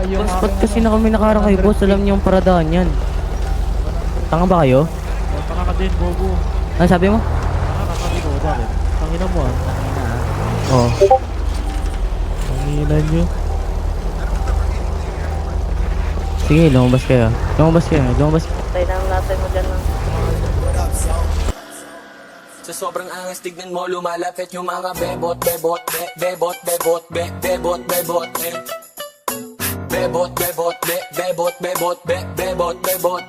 yung Boss, ba't aking kasi na kami nakarakay, boss? Alam niyo yung paradaan yan. Tanga ba kayo? Tanga ka din, bobo. Ano sabi mo? Tanga ka din, bakit? Tangina mo ah. Oo. Tangina nyo. Sige, lumabas kayo. Lumabas kayo. Lumabas kayo. Tayo na ang latay mo dyan ng... Sa sobrang angas tignan mo lumalapit yung mga bebot, bebot, bebot, bebot, bebot, bebot, bebot, bebot, bebot, bebot, bebot, bebot,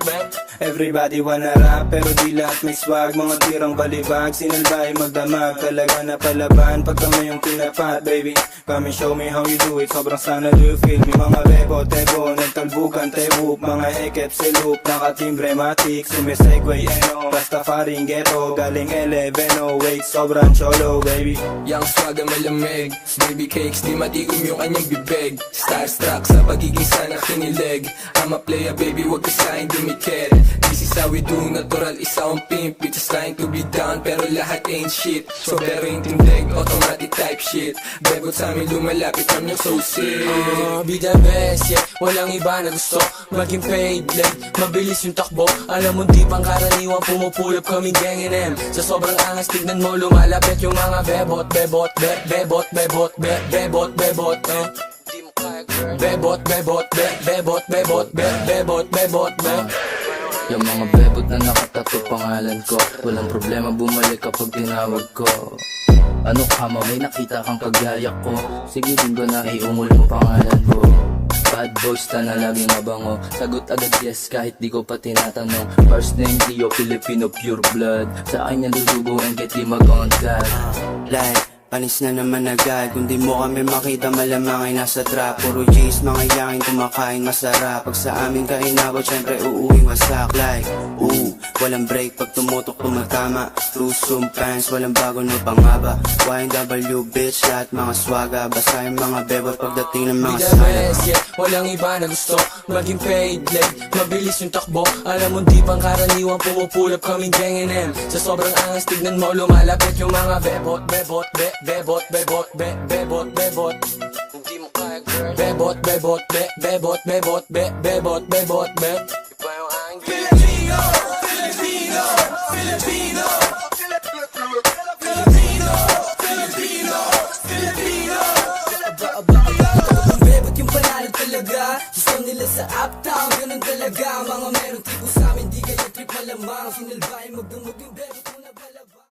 Everybody wanna rap pero di lahat may swag. Mga tirang balibag, sinalbahe magdamag. Talaga na palaban pag kami yung pinapat, baby. Come and show me how you do it, sobrang sana do you feel me. Mga bebo, tebo, nagtalbukan, tebo. Mga ekep, siluk, nakatimbre, matik. Sumisegway, eno, Rastafaring ghetto. Galing 11, oh wait, sobrang cholo, baby. Yang swag ang malamig, baby cakes, di matigom yung kanyang bibig. Starstruck sa pagiging sana kinilig. I'm a player, baby, wag ka sa'kin dumikit. This is how we do, natural, isa akong pimp. We just trying to be down, pero lahat ain't shit. So pero yung tindig, automatic type shit. Bebot sa amin lumalapit, I'm yung so sick. Be the best, yeah, walang iba na gusto maging paid, like, mabilis yung takbo. Alam mo di pang karaniwan, pumupulap kaming gang NM. Sa sobrang angas, tignan mo lumalapit yung mga bebot, bebot, bebot, bebot, bebot, bebot, bebot, bebot, bebot, bebot, bebot, bebot, Yung mga bebot na nakatato pangalan ko, walang problema bumalik kapag tinawag ko. Ano ka mo, may nakita kang kagaya ko, sige din ko na iungol mo pangalan ko. Bad boys na laging mabango, sagot agad yes kahit di ko pa tinatanong. First name Leo, Filipino pure blood, sa akin yan dudubuin kahit di mag-on-tag. Like, panis na naman agad. Kung di mo kami makita malamang ay nasa trap. Puro G's, mga yakin kumakain masarap. Pag sa amin ka inabot, syempre uuwing wasak. Like, walang break pag tumutok tumatama. Lusum pants, walang bago no pangaba. YNW bitch, lahat mga swaga. Basta yung mga bebot pagdating ng mga Be the sana. best, yeah, walang iba na gusto maging paid, like, mabilis yung takbo. Alam mo di pang karaniwan, pumupulap kaming gang NM. Sa sobrang angas, tignan mo lumalapit yung mga bebot, bebot, bebot, bebot, bebot, bebot. Hindi mo kaya girl. Bebot, bebot, bebot, bebot, bebot, bebot, bebot. Iba yung aking Filipino, Filipino, Filipino.